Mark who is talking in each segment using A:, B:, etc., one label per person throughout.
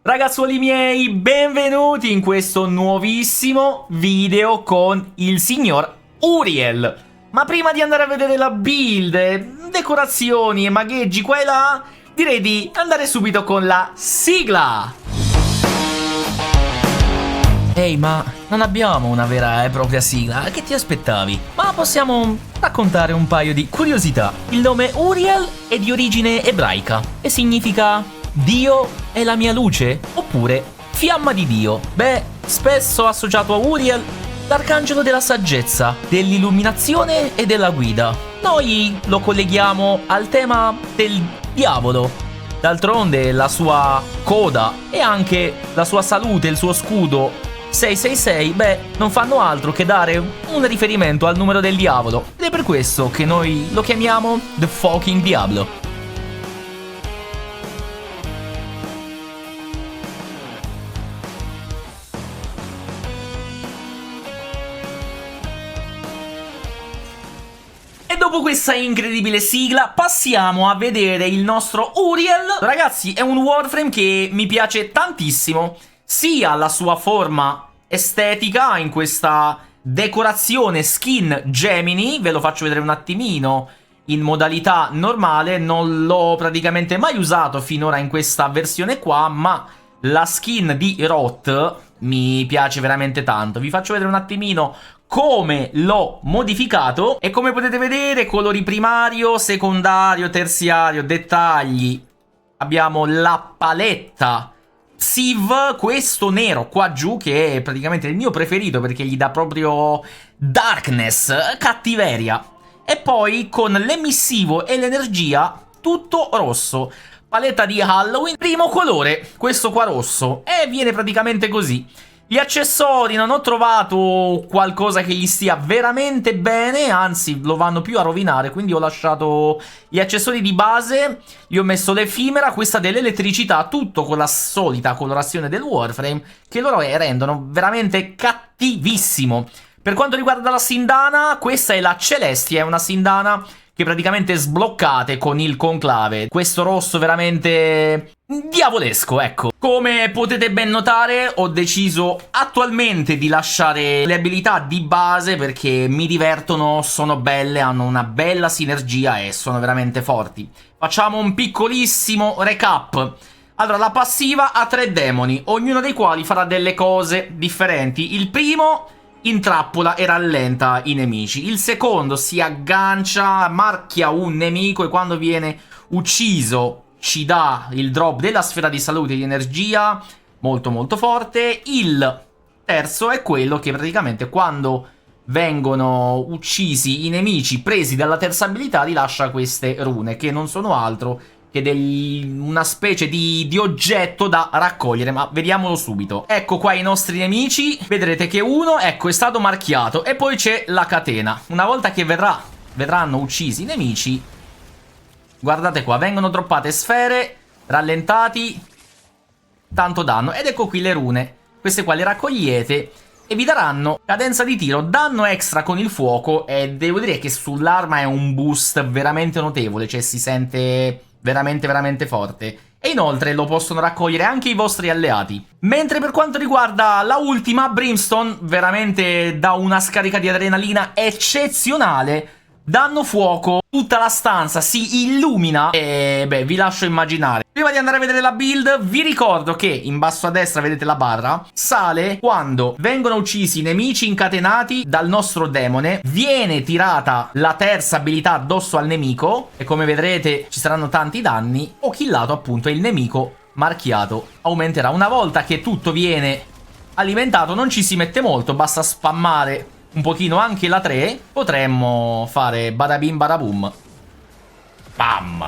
A: Ragazzuoli miei, benvenuti in questo nuovissimo video con il signor Uriel. Ma prima di andare a vedere la build, decorazioni e magheggi qua e là, direi di andare subito con la sigla. Ehi, ma non abbiamo una vera e propria sigla, che ti aspettavi? Ma possiamo raccontare un paio di curiosità. Il nome Uriel è di origine ebraica e significa Dio è la mia luce, oppure fiamma di Dio. Beh, spesso associato a Uriel, l'arcangelo della saggezza, dell'illuminazione e della guida. Noi lo colleghiamo al tema del diavolo. D'altronde la sua coda e anche la sua salute, il suo scudo 666, beh, non fanno altro che dare un riferimento al numero del diavolo. Ed è per questo che noi lo chiamiamo The Fucking Diablo. E dopo questa incredibile sigla passiamo a vedere il nostro Uriel. Ragazzi, è un Warframe che mi piace tantissimo, sia la sua forma estetica in questa decorazione skin Gemini. Ve lo faccio vedere un attimino in modalità normale, non l'ho praticamente mai usato finora in questa versione qua, ma la skin di Roth mi piace veramente tanto. Vi faccio vedere un attimino come l'ho modificato e come potete vedere colori primario, secondario, terziario, dettagli. Abbiamo la paletta Civ, questo nero qua giù che è praticamente il mio preferito perché gli dà proprio darkness, cattiveria. E poi con l'emissivo e l'energia tutto rosso. Paletta di Halloween, primo colore, questo qua rosso, e viene praticamente così. Gli accessori non ho trovato qualcosa che gli stia veramente bene, anzi lo vanno più a rovinare, quindi ho lasciato gli accessori di base, gli ho messo l'effimera, questa dell'elettricità, tutto con la solita colorazione del Warframe, che loro rendono veramente cattivissimo. Per quanto riguarda la Sindana, questa è la Celestia, è una Sindana che praticamente sbloccate con il conclave. Questo rosso veramente diavolesco, ecco. Come potete ben notare, ho deciso attualmente di lasciare le abilità di base perché mi divertono, sono belle, hanno una bella sinergia e sono veramente forti. Facciamo un piccolissimo recap. Allora, la passiva ha 3 demoni, ognuno dei quali farà delle cose differenti. Il primo intrappola e rallenta i nemici. Il secondo si aggancia, marchia un nemico e quando viene ucciso ci dà il drop della sfera di salute e di energia, molto molto forte. Il terzo è quello che praticamente quando vengono uccisi i nemici presi dalla terza abilità rilascia queste rune, che non sono altro che una specie di oggetto da raccogliere, ma vediamolo subito. Ecco qua i nostri nemici, vedrete che uno, ecco, è stato marchiato, e poi c'è la catena. Una volta che verranno uccisi i nemici, guardate qua, vengono droppate sfere, rallentati, tanto danno, ed ecco qui le rune. Queste qua le raccogliete e vi daranno cadenza di tiro, danno extra con il fuoco, e devo dire che sull'arma è un boost veramente notevole, cioè si sente veramente veramente forte. E inoltre lo possono raccogliere anche i vostri alleati. Mentre per quanto riguarda la ultima, Brimstone, veramente dà una scarica di adrenalina eccezionale. Danno fuoco, tutta la stanza si illumina e beh, vi lascio immaginare. Prima di andare a vedere la build, vi ricordo che in basso a destra vedete la barra, sale quando vengono uccisi i nemici incatenati dal nostro demone, viene tirata la terza abilità addosso al nemico e come vedrete ci saranno tanti danni, o killato appunto, e il nemico marchiato aumenterà. Una volta che tutto viene alimentato non ci si mette molto, basta spammare un pochino anche la 3, potremmo fare badabim badabum. Bam!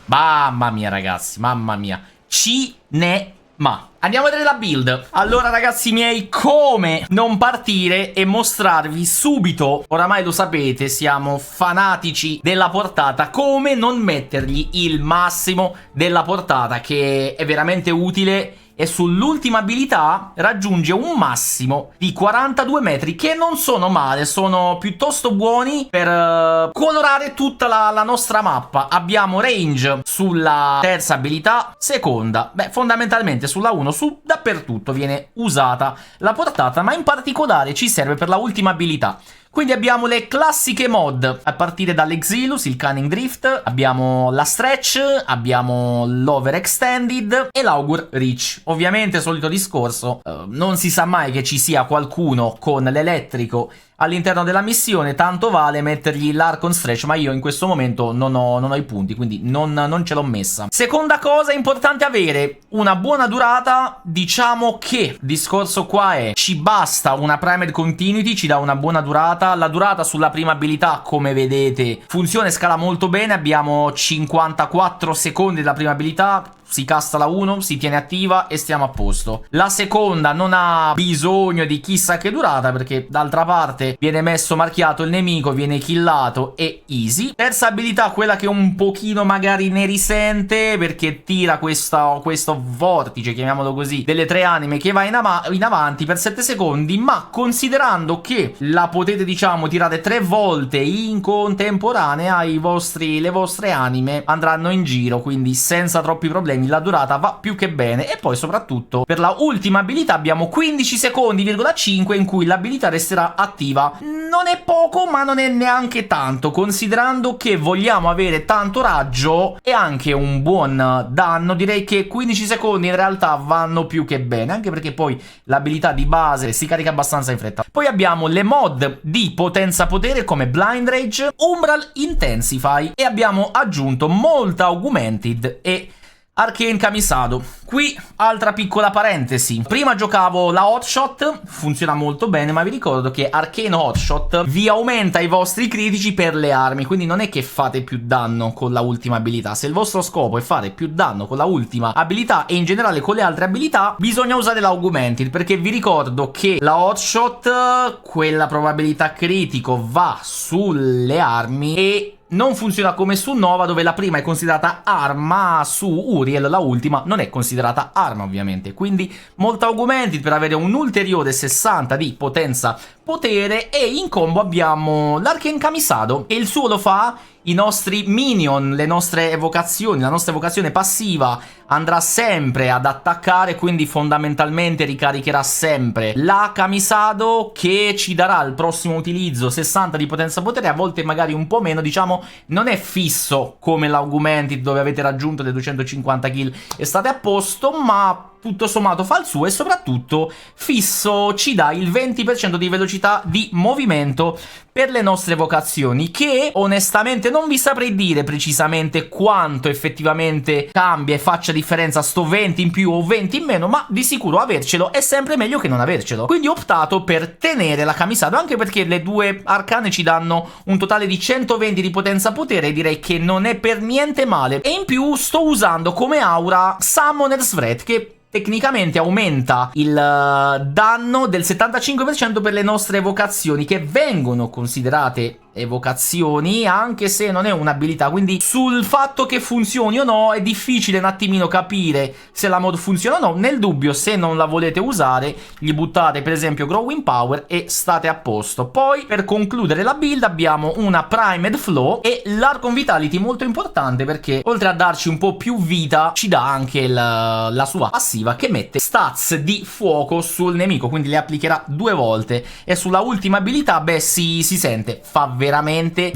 A: Mamma mia ragazzi, mamma mia. Cinema. Andiamo a vedere la build. Allora ragazzi miei, come non partire e mostrarvi subito, oramai lo sapete, siamo fanatici della portata, come non mettergli il massimo della portata, che è veramente utile e sull'ultima abilità raggiunge un massimo di 42 metri, che non sono male, sono piuttosto buoni per colorare tutta la nostra mappa. Abbiamo range sulla terza abilità, seconda, beh, fondamentalmente sulla 1, dappertutto viene usata la portata, ma in particolare ci serve per la ultima abilità. Quindi abbiamo le classiche mod, a partire dall'Exilus, il Cunning Drift, abbiamo la Stretch, abbiamo l'Overextended e l'Augur Reach. Ovviamente, solito discorso, non si sa mai che ci sia qualcuno con l'elettrico all'interno della missione, tanto vale mettergli l'Archon Stretch, ma io in questo momento non ho i punti, quindi non ce l'ho messa. Seconda cosa importante avere, una buona durata. Diciamo che il discorso qua è, ci basta una Primed Continuity, ci dà una buona durata. La durata sulla prima abilità, come vedete, funziona e scala molto bene, abbiamo 54 secondi della prima abilità, si casta la 1, si tiene attiva e stiamo a posto. La seconda non ha bisogno di chissà che durata, perché d'altra parte viene messo marchiato il nemico, viene killato e easy. Terza abilità, quella che un pochino magari ne risente, perché tira questo vortice, chiamiamolo così, delle tre anime che va in avanti per 7 secondi, ma considerando che la potete, diciamo, tirare 3 volte in contemporanea, le vostre anime andranno in giro, quindi senza troppi problemi. La durata va più che bene. E poi soprattutto per la ultima abilità abbiamo 15 secondi,5 in cui l'abilità resterà attiva. Non è poco, ma non è neanche tanto, considerando che vogliamo avere tanto raggio e anche un buon danno. Direi che 15 secondi in realtà vanno più che bene, anche perché poi l'abilità di base si carica abbastanza in fretta. Poi abbiamo le mod di potenza potere come Blind Rage, Umbral Intensify, e abbiamo aggiunto molta Augmented e Arcane Kamisado. Qui altra piccola parentesi, prima giocavo la Hotshot, funziona molto bene, ma vi ricordo che Arcane Hotshot vi aumenta i vostri critici per le armi, quindi non è che fate più danno con la ultima abilità. Se il vostro scopo è fare più danno con la ultima abilità e in generale con le altre abilità, bisogna usare l'Augmented, perché vi ricordo che la Hotshot, quella probabilità critico va sulle armi e non funziona come su Nova, dove la prima è considerata arma. Su Uriel la ultima non è considerata arma, ovviamente. Quindi molto Augmented per avere un ulteriore 60 di potenza potere. E in combo abbiamo l'Arcane Kamisado, e il suo lo fa i nostri minion, le nostre evocazioni. La nostra evocazione passiva andrà sempre ad attaccare, quindi fondamentalmente ricaricherà sempre la Kamisado, che ci darà al prossimo utilizzo 60 di potenza potere, a volte magari un po' meno, diciamo non è fisso come l'Augmented dove avete raggiunto le 250 kill e state a posto, ma tutto sommato fa il suo. E soprattutto fisso ci dà il 20% di velocità di movimento per le nostre evocazioni, che onestamente non vi saprei dire precisamente quanto effettivamente cambia e faccia differenza sto 20 in più o 20 in meno, ma di sicuro avercelo è sempre meglio che non avercelo. Quindi ho optato per tenere la Kamisado, anche perché le due arcane ci danno un totale di 120 di potenza potere, e direi che non è per niente male. E in più sto usando come aura Summoner's Wrath, che tecnicamente aumenta il danno del 75% per le nostre evocazioni, che vengono considerate evocazioni anche se non è un'abilità, quindi sul fatto che funzioni o no è difficile un attimino capire se la mod funziona o no. Nel dubbio, se non la volete usare, gli buttate per esempio Growing Power e state a posto. Poi per concludere la build abbiamo una Primed Flow e l'Archon Vitality, molto importante perché oltre a darci un po' più vita ci dà anche la sua passiva che mette stats di fuoco sul nemico, quindi le applicherà 2 volte. E sulla ultima abilità, beh, si sente, fa veramente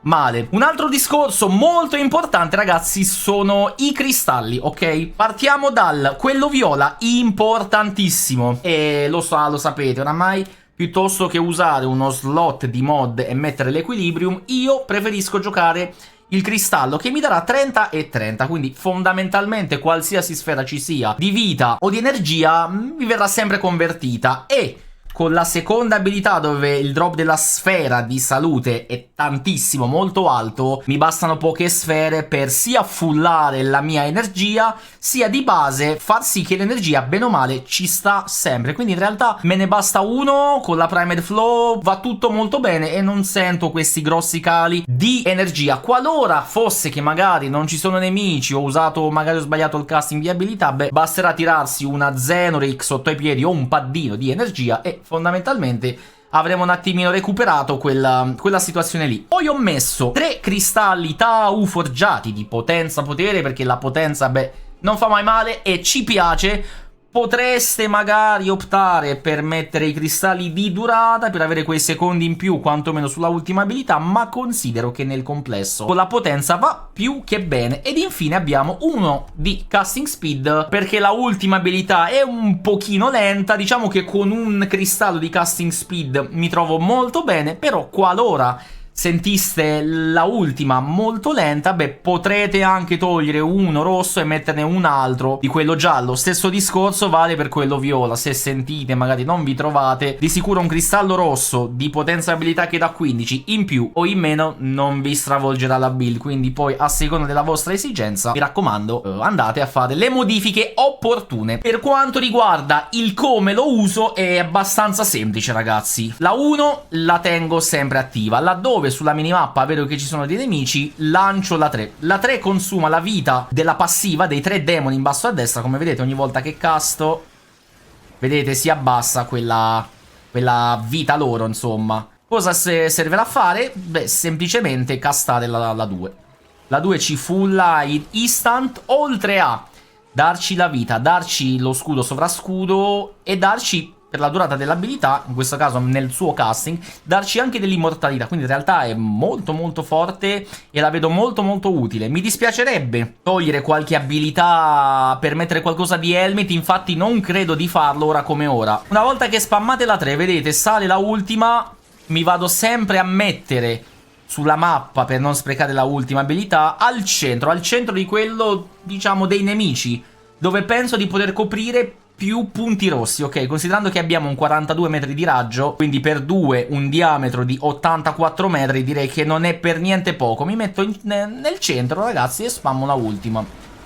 A: male. Un altro discorso molto importante, ragazzi, sono i cristalli, ok? Partiamo dal quello viola, importantissimo, e lo sapete oramai. Piuttosto che usare uno slot di mod e mettere l'equilibrium, io preferisco giocare il cristallo, che mi darà 30 e 30, quindi fondamentalmente qualsiasi sfera ci sia di vita o di energia mi verrà sempre convertita. E con la seconda abilità, dove il drop della sfera di salute è tantissimo, molto alto, mi bastano poche sfere per sia fullare la mia energia sia di base far sì che l'energia bene o male ci sta sempre. Quindi in realtà me ne basta uno, con la Primed Flow va tutto molto bene e non sento questi grossi cali di energia. Qualora fosse che magari non ci sono nemici, magari ho sbagliato il casting di abilità, beh, basterà tirarsi una Zenoric sotto i piedi o un paddino di energia e fondamentalmente avremo un attimino recuperato quella situazione lì. Poi ho messo 3 cristalli Tau forgiati di potenza potere, perché la potenza, beh, non fa mai male e ci piace. Potreste magari optare per mettere i cristalli di durata per avere quei secondi in più, quantomeno sulla ultima abilità, ma considero che nel complesso con la potenza va più che bene. Ed infine abbiamo uno di casting speed, perché la ultima abilità è un pochino lenta. Diciamo che con un cristallo di casting speed mi trovo molto bene, però qualora sentiste la ultima molto lenta, beh, potrete anche togliere uno rosso e metterne un altro di quello giallo. Stesso discorso vale per quello viola. Se sentite, magari non vi trovate, di sicuro un cristallo rosso di potenza abilità che da 15 in più o in meno non vi stravolgerà la build. Quindi poi, a seconda della vostra esigenza, mi raccomando, andate a fare le modifiche opportune. Per quanto riguarda il come lo uso, è abbastanza semplice, ragazzi. La 1 la tengo sempre attiva, laddove sulla minimappa vedo che ci sono dei nemici, lancio la 3. La 3 consuma la vita della passiva dei 3 demoni in basso a destra. Come vedete, ogni volta che casto, vedete, si abbassa quella vita loro, insomma. Cosa servirà a fare? Beh, semplicemente castare la 2. La 2 ci fulla in instant, oltre a darci la vita, darci lo scudo sovrascudo e darci, per la durata dell'abilità, in questo caso nel suo casting, darci anche dell'immortalità. Quindi in realtà è molto molto forte e la vedo molto molto utile. Mi dispiacerebbe togliere qualche abilità per mettere qualcosa di Helmet, infatti non credo di farlo ora come ora. Una volta che spammate la 3, vedete, sale la ultima, mi vado sempre a mettere sulla mappa, per non sprecare la ultima abilità, al centro di quello, diciamo, dei nemici, dove penso di poter coprire più punti rossi, ok? Considerando che abbiamo un 42 metri di raggio, quindi per 2 un diametro di 84 metri, direi che non è per niente poco. Mi metto nel centro, ragazzi, e spammo la ultima.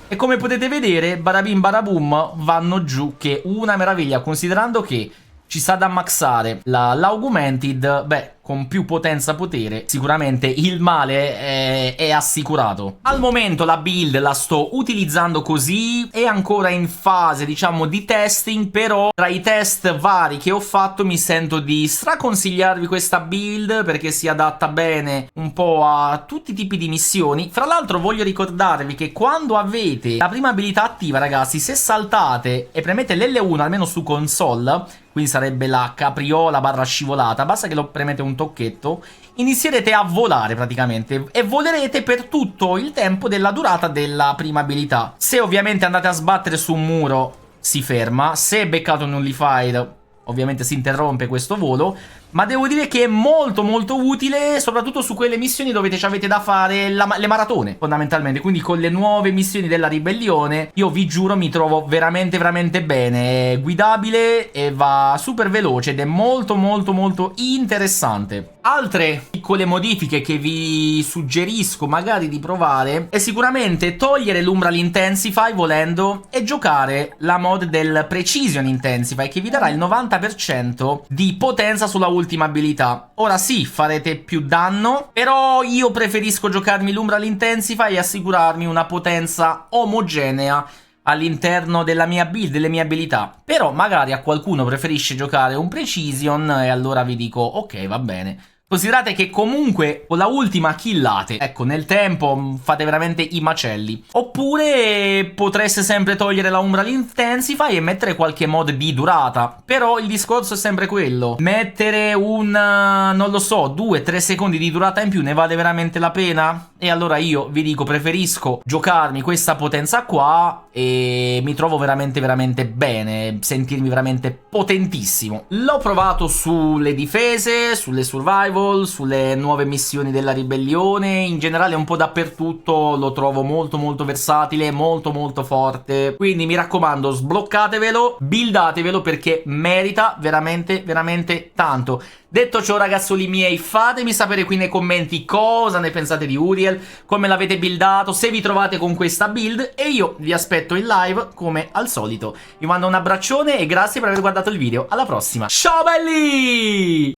A: E come potete vedere, barabim barabum, vanno giù, che una meraviglia, considerando che ci sta da maxare l'Augmented, beh, con più potenza potere, sicuramente il male è assicurato. Al momento la build la sto utilizzando così, è ancora in fase, diciamo, di testing, però tra i test vari che ho fatto mi sento di straconsigliarvi questa build, perché si adatta bene un po' a tutti i tipi di missioni. Fra l'altro voglio ricordarvi che quando avete la prima abilità attiva, ragazzi, se saltate e premete l'L1, almeno su console, quindi sarebbe la capriola barra scivolata, basta che lo premete un tocchetto, inizierete a volare praticamente e volerete per tutto il tempo della durata della prima abilità. Se ovviamente andate a sbattere su un muro si ferma, se è beccato un nullified ovviamente si interrompe questo volo, ma devo dire che è molto molto utile, soprattutto su quelle missioni dove ci avete da fare le maratone, fondamentalmente. Quindi con le nuove missioni della ribellione, io vi giuro mi trovo veramente veramente bene. È guidabile e va super veloce ed è molto molto molto interessante. Altre piccole modifiche che vi suggerisco magari di provare è sicuramente togliere l'Umbral Intensify volendo e giocare la mod del Precision Intensify, che vi darà il 90% di potenza sulla ultima abilità. Ora sì, farete più danno, però io preferisco giocarmi l'Umbral Intensify e assicurarmi una potenza omogenea all'interno della mia build, delle mie abilità. Però magari a qualcuno preferisce giocare un Precision e allora vi dico ok, va bene. Considerate che comunque con la ultima killate, ecco, nel tempo fate veramente i macelli. Oppure potreste sempre togliere la Umbral Intensify e mettere qualche mod di durata. Però il discorso è sempre quello: mettere un, non lo so, 2-3 secondi di durata in più ne vale veramente la pena? E allora io vi dico, preferisco giocarmi questa potenza qua e mi trovo veramente veramente bene, sentirmi veramente potentissimo. L'ho provato sulle difese, sulle survival, sulle nuove missioni della ribellione, in generale un po' dappertutto lo trovo molto molto versatile, molto molto forte. Quindi mi raccomando, sbloccatevelo, buildatevelo, perché merita veramente veramente tanto. Detto ciò, ragazzoli miei, fatemi sapere qui nei commenti cosa ne pensate di Uriel, come l'avete buildato, se vi trovate con questa build, e io vi aspetto aspetto in live come al solito. Vi mando un abbraccione e grazie per aver guardato il video. Alla prossima. Ciao belli!